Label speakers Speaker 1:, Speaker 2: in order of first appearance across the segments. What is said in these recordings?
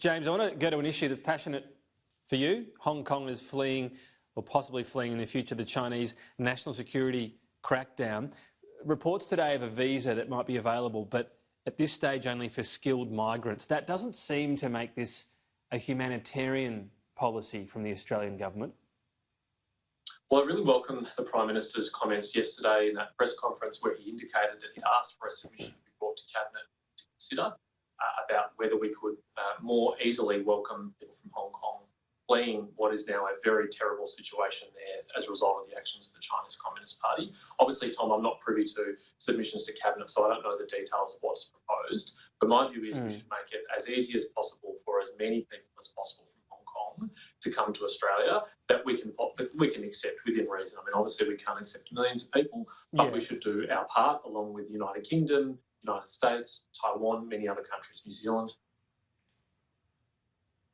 Speaker 1: James, I want to go to an issue that's passionate for you. Hong Kong is fleeing, or possibly fleeing in the future, the Chinese national security crackdown. Reports today of a visa that might be available, but at this stage only for skilled migrants. That doesn't seem to make this a humanitarian policy from the Australian government.
Speaker 2: Well, I really welcome the Prime Minister's comments yesterday in that press conference where he indicated that he'd asked for a submission to be brought to Cabinet to consider about whether we could more easily welcome people from Hong Kong fleeing what is now a very terrible situation there as a result of the actions of the Chinese Communist Party. Obviously, Tom, I'm not privy to submissions to Cabinet, so I don't know the details of what's proposed. But my view is we should make it as easy as possible for as many people as possible from Hong Kong to come to Australia that we can accept within reason. I mean, obviously, we can't accept millions of people, but we should do our part along with the United Kingdom, United States, Taiwan, many other countries, New Zealand.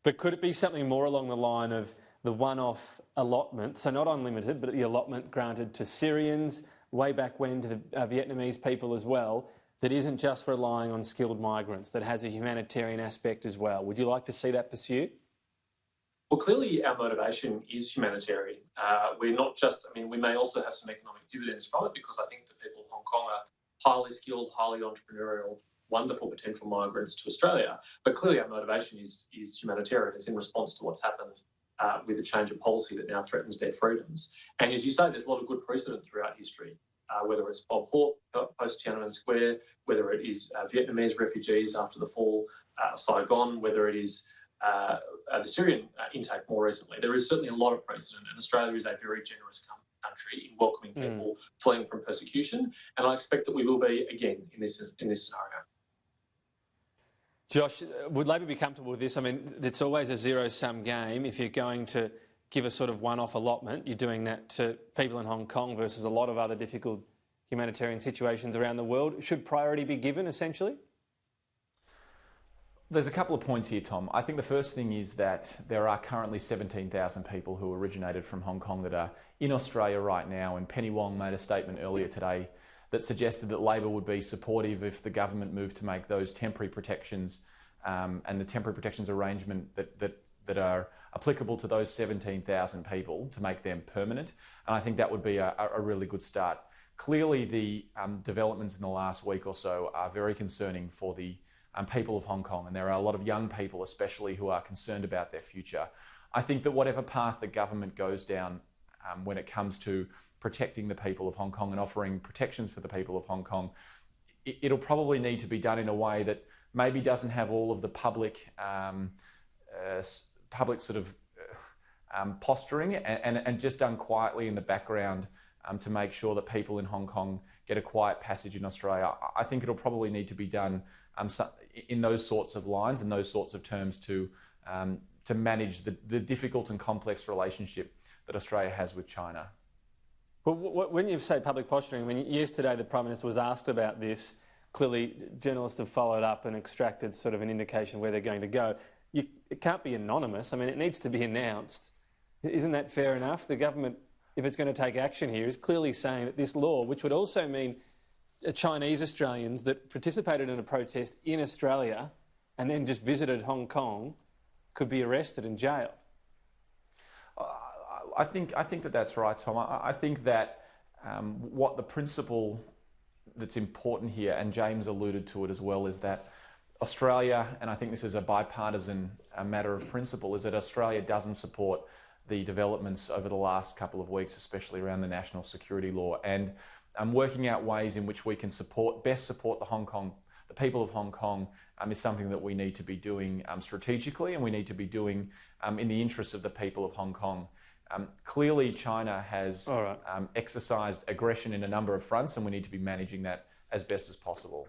Speaker 1: But could it be something more along the line of the one-off allotment, so not unlimited, but the allotment granted to Syrians, way back when to the Vietnamese people as well, that isn't just relying on skilled migrants, that has a humanitarian aspect as well? Would you like to see that pursued?
Speaker 2: Well, clearly our motivation is humanitarian. We're not just, we may also have some economic dividends from it because I think the people of Hong Kong are highly skilled, highly entrepreneurial, wonderful potential migrants to Australia. But clearly our motivation is humanitarian. It's in response to what's happened with the change of policy that now threatens their freedoms. And as you say, there's a lot of good precedent throughout history, whether it's Bob Hawke post Tiananmen Square, whether it is Vietnamese refugees after the fall of Saigon, whether it is the Syrian intake more recently. There is certainly a lot of precedent, and Australia is a very generous country in welcoming people fleeing from persecution, and I expect that we will be again in this scenario.
Speaker 1: Josh, would Labor be comfortable with this? I mean, it's always a zero-sum game. If you're going to give a sort of one-off allotment, you're doing that to people in Hong Kong versus a lot of other difficult humanitarian situations around the world. Should priority be given, essentially?
Speaker 3: There's a couple of points here, Tom. I think the first thing is that there are currently 17,000 people who originated from Hong Kong that are in Australia right now, and Penny Wong made a statement earlier today that suggested that Labor would be supportive if the government moved to make those temporary protections and the temporary protections arrangement that are applicable to those 17,000 people to make them permanent. And I think that would be a really good start. Clearly, the developments in the last week or so are very concerning for the people of Hong Kong, and there are a lot of young people especially who are concerned about their future. I think that whatever path the government goes down when it comes to protecting the people of Hong Kong and offering protections for the people of Hong Kong, it'll probably need to be done in a way that maybe doesn't have all of the public sort of posturing and just done quietly in the background to make sure that people in Hong Kong get a quiet passage in Australia. I think it'll probably need to be done in those sorts of lines and those sorts of terms to manage the difficult and complex relationship that Australia has with China.
Speaker 1: Well, when you say public posturing, I mean, yesterday the Prime Minister was asked about this. Clearly, journalists have followed up and extracted sort of an indication where they're going to go. It can't be anonymous. I mean, it needs to be announced. Isn't that fair enough? The government, if it's going to take action here, is clearly saying that this law, which would also mean Chinese Australians that participated in a protest in Australia and then just visited Hong Kong, could be arrested and jailed.
Speaker 3: I think that's right, Tom. I think that what the principle that's important here, and James alluded to it as well, is that Australia, and I think this is a bipartisan matter of principle, is that Australia doesn't support the developments over the last couple of weeks, especially around the national security law, and working out ways in which we can best support the people of Hong Kong is something that we need to be doing strategically, and we need to be doing in the interests of the people of Hong Kong. Clearly, China has exercised aggression in a number of fronts, and we need to be managing that as best as possible.